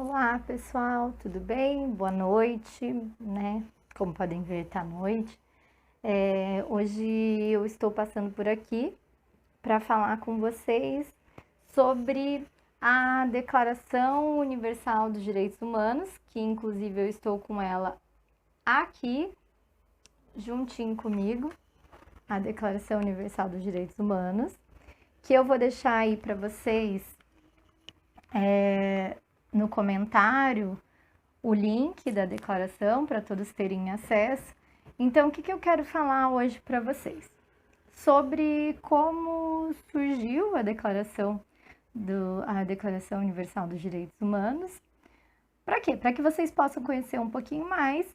Olá, pessoal, tudo bem? Boa noite, né? Como podem ver, tá noite. Hoje eu estou passando por aqui para falar com vocês sobre a Declaração Universal dos Direitos Humanos, que inclusive eu estou com ela aqui, juntinho comigo, a Declaração Universal dos Direitos Humanos, que eu vou deixar aí para vocês no comentário o link da declaração para todos terem acesso. Então, o que eu quero falar hoje para vocês? Sobre como surgiu a Declaração Universal dos Direitos Humanos. Para quê? Para que vocês possam conhecer um pouquinho mais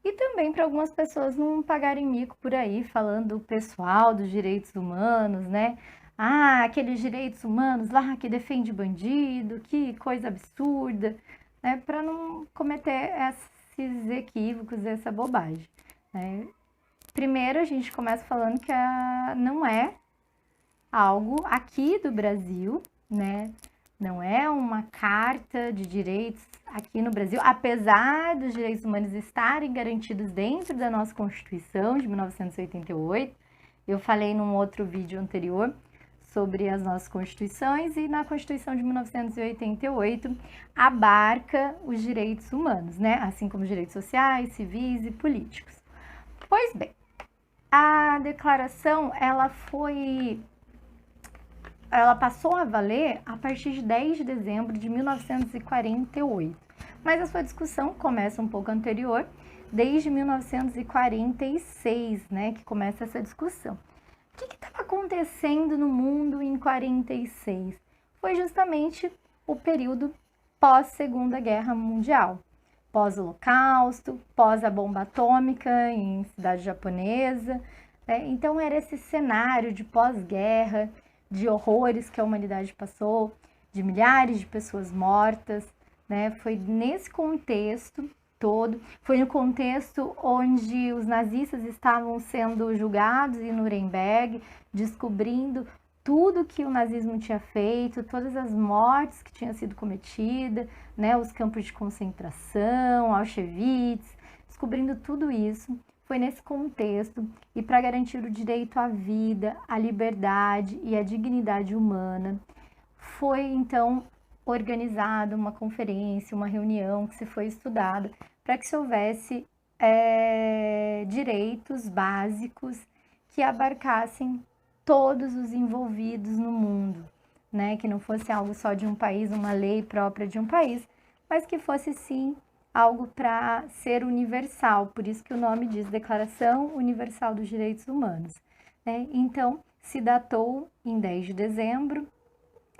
e também para algumas pessoas não pagarem mico por aí falando pessoal dos direitos humanos, né? Ah, aqueles direitos humanos lá que defende bandido, que coisa absurda, né? Para não cometer esses equívocos, essa bobagem, né? Primeiro, a gente começa falando que não é algo aqui do Brasil, né? Não é uma carta de direitos aqui no Brasil, apesar dos direitos humanos estarem garantidos dentro da nossa Constituição de 1988. Eu falei num outro vídeo anterior sobre as nossas constituições e na Constituição de 1988 abarca os direitos humanos, né? Assim como os direitos sociais, civis e políticos. Pois bem, a declaração ela passou a valer a partir de 10 de dezembro de 1948, mas a sua discussão começa um pouco anterior, desde 1946, né, que começa essa discussão. O que estava acontecendo no mundo em 46? Foi justamente o período pós-Segunda Guerra Mundial, pós-Holocausto, pós a bomba atômica em cidade japonesa, né? Então era esse cenário de pós-guerra, de horrores que a humanidade passou, de milhares de pessoas mortas, né? Foi nesse contexto todo, foi no contexto onde os nazistas estavam sendo julgados em Nuremberg, descobrindo tudo que o nazismo tinha feito, todas as mortes que tinham sido cometidas, né? Os campos de concentração, Auschwitz, descobrindo tudo isso. Foi nesse contexto e para garantir o direito à vida, à liberdade e à dignidade humana, foi então organizada uma conferência, uma reunião que se foi estudada para que se houvesse direitos básicos que abarcassem todos os envolvidos no mundo, né? Que não fosse algo só de um país, uma lei própria de um país, mas que fosse sim algo para ser universal, por isso que o nome diz Declaração Universal dos Direitos Humanos, né? Então, se datou em 10 de dezembro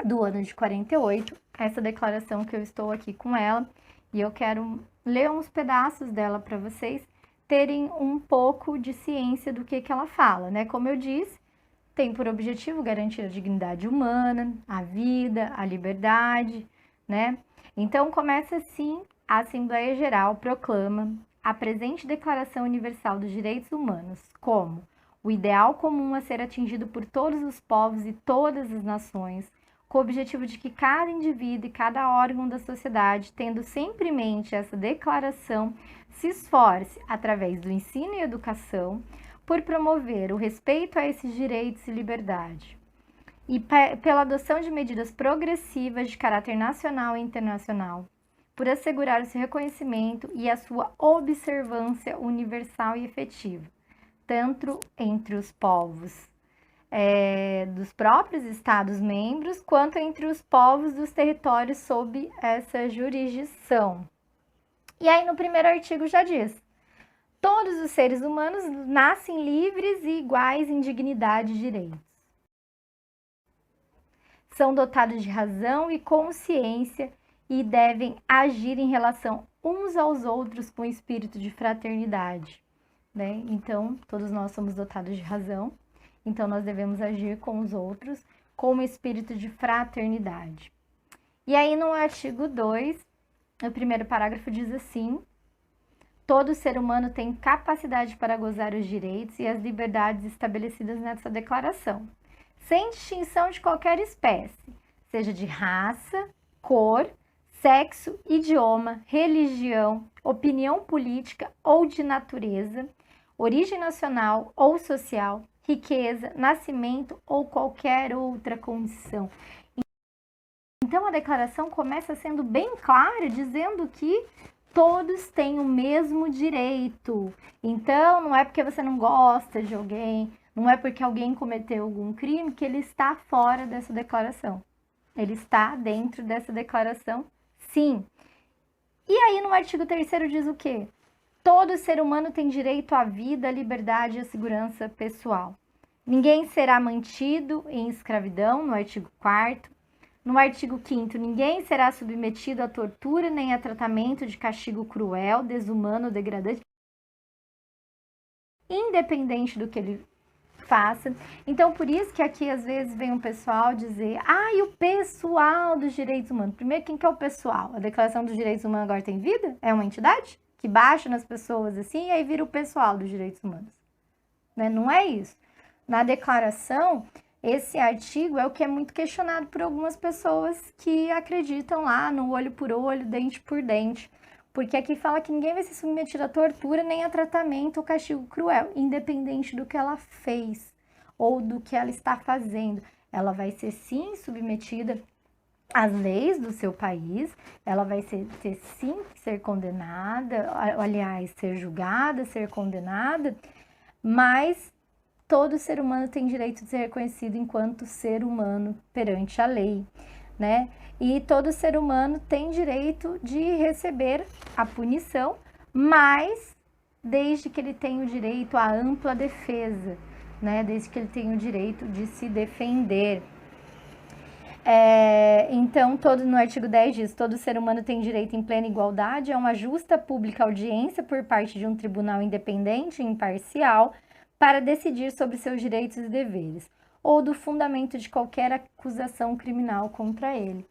do ano de 48, essa declaração que eu estou aqui com ela, e eu quero ler uns pedaços dela para vocês terem um pouco de ciência do que ela fala, né? Como eu disse, tem por objetivo garantir a dignidade humana, a vida, a liberdade, né? Então, começa assim: a Assembleia Geral proclama a presente Declaração Universal dos Direitos Humanos como o ideal comum a ser atingido por todos os povos e todas as nações, com o objetivo de que cada indivíduo e cada órgão da sociedade, tendo sempre em mente essa declaração, se esforce, através do ensino e educação, por promover o respeito a esses direitos e liberdade, e pela adoção de medidas progressivas de caráter nacional e internacional, por assegurar o seu reconhecimento e a sua observância universal e efetiva, tanto entre os povos dos próprios Estados-membros, quanto entre os povos dos territórios sob essa jurisdição. E aí no primeiro artigo já diz: todos os seres humanos nascem livres e iguais em dignidade e direitos. São dotados de razão e consciência e devem agir em relação uns aos outros com espírito de fraternidade, né? Então, todos nós somos dotados de razão, então nós devemos agir com os outros com um espírito de fraternidade. E aí no artigo 2, o primeiro parágrafo diz assim: todo ser humano tem capacidade para gozar os direitos e as liberdades estabelecidas nessa declaração, sem distinção de qualquer espécie, seja de raça, cor, sexo, idioma, religião, opinião política ou de natureza, origem nacional ou social, riqueza, nascimento ou qualquer outra condição. Então a declaração começa sendo bem clara, dizendo que todos têm o mesmo direito. Então não é porque você não gosta de alguém, não é porque alguém cometeu algum crime que ele está fora dessa declaração. Ele está dentro dessa declaração, sim. E aí no artigo 3º diz o quê? Todo ser humano tem direito à vida, à liberdade e à segurança pessoal. Ninguém será mantido em escravidão, no artigo 4º. No artigo 5º, ninguém será submetido à tortura nem a tratamento de castigo cruel, desumano ou degradante, independente do que ele faça. Então, por isso que aqui às vezes vem um pessoal dizer, e o pessoal dos direitos humanos. Primeiro, quem que é o pessoal? A Declaração dos Direitos Humanos agora tem vida? É uma entidade que baixa nas pessoas assim e aí vira o pessoal dos direitos humanos. Né? Não é isso. Na declaração, esse artigo é o que é muito questionado por algumas pessoas que acreditam lá no olho por olho, dente por dente. Porque aqui fala que ninguém vai ser submetido a tortura, nem a tratamento ou castigo cruel, independente do que ela fez ou do que ela está fazendo. Ela vai ser, sim, submetida às leis do seu país, ela vai ter, sim, que ser condenada, aliás, ser julgada, ser condenada, mas todo ser humano tem direito de ser reconhecido enquanto ser humano perante a lei, né? E todo ser humano tem direito de receber a punição, mas desde que ele tenha o direito à ampla defesa, né? Desde que ele tenha o direito de se defender. Então, no artigo 10 diz, todo ser humano tem direito em plena igualdade a uma justa pública audiência por parte de um tribunal independente e imparcial para decidir sobre seus direitos e deveres, ou do fundamento de qualquer acusação criminal contra ele.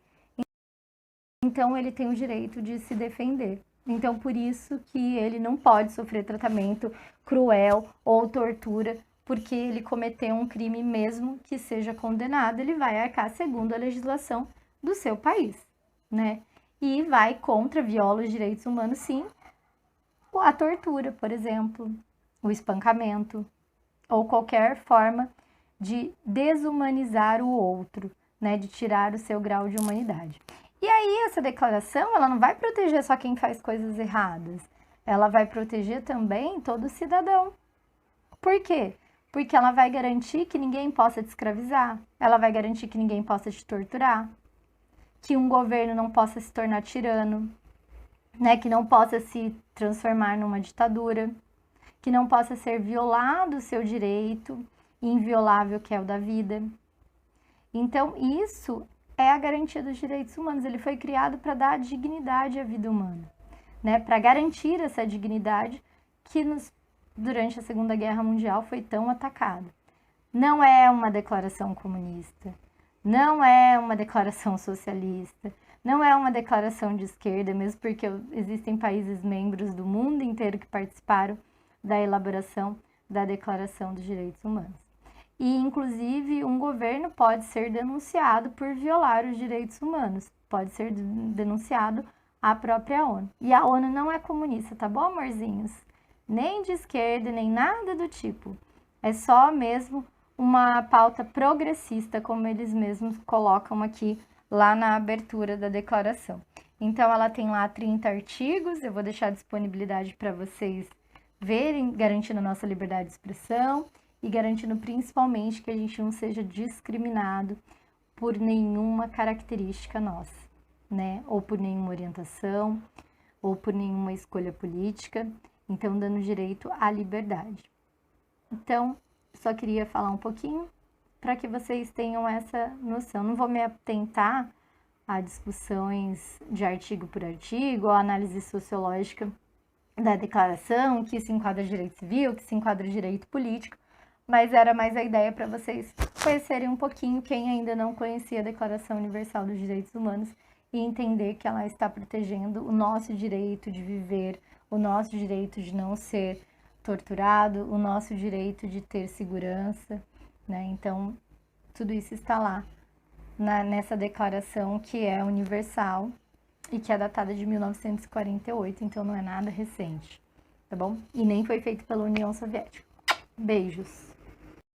Então, ele tem o direito de se defender. Então, por isso que ele não pode sofrer tratamento cruel ou tortura, porque ele cometeu um crime, mesmo que seja condenado, ele vai arcar segundo a legislação do seu país, né? E viola os direitos humanos, sim, a tortura, por exemplo, o espancamento, ou qualquer forma de desumanizar o outro, né? De tirar o seu grau de humanidade. E aí, essa declaração, ela não vai proteger só quem faz coisas erradas, ela vai proteger também todo cidadão. Por quê? Porque ela vai garantir que ninguém possa te escravizar, ela vai garantir que ninguém possa te torturar, que um governo não possa se tornar tirano, né? Que não possa se transformar numa ditadura, que não possa ser violado o seu direito inviolável, que é o da vida. Então, isso é a garantia dos direitos humanos. Ele foi criado para dar dignidade à vida humana, né? Para garantir essa dignidade que durante a Segunda Guerra Mundial foi tão atacada. Não é uma declaração comunista, não é uma declaração socialista, não é uma declaração de esquerda, mesmo porque existem países membros do mundo inteiro que participaram da elaboração da Declaração dos Direitos Humanos. E, inclusive, um governo pode ser denunciado por violar os direitos humanos, pode ser denunciado à própria ONU. E a ONU não é comunista, tá bom, amorzinhos? Nem de esquerda, nem nada do tipo. É só mesmo uma pauta progressista, como eles mesmos colocam aqui lá na abertura da declaração. Então, ela tem lá 30 artigos, eu vou deixar a disponibilidade para vocês verem, garantindo a nossa liberdade de expressão e garantindo principalmente que a gente não seja discriminado por nenhuma característica nossa, né? Ou por nenhuma orientação, ou por nenhuma escolha política, então dando direito à liberdade. Então, só queria falar um pouquinho para que vocês tenham essa noção. Não vou me atentar a discussões de artigo por artigo, ou análise sociológica da declaração, que se enquadra direito civil, que se enquadra direito político, mas era mais a ideia para vocês conhecerem um pouquinho quem ainda não conhecia a Declaração Universal dos Direitos Humanos e entender que ela está protegendo o nosso direito de viver, o nosso direito de não ser torturado, o nosso direito de ter segurança, né? Então, tudo isso está lá nessa declaração que é universal e que é datada de 1948, então não é nada recente, tá bom? E nem foi feito pela União Soviética. Beijos!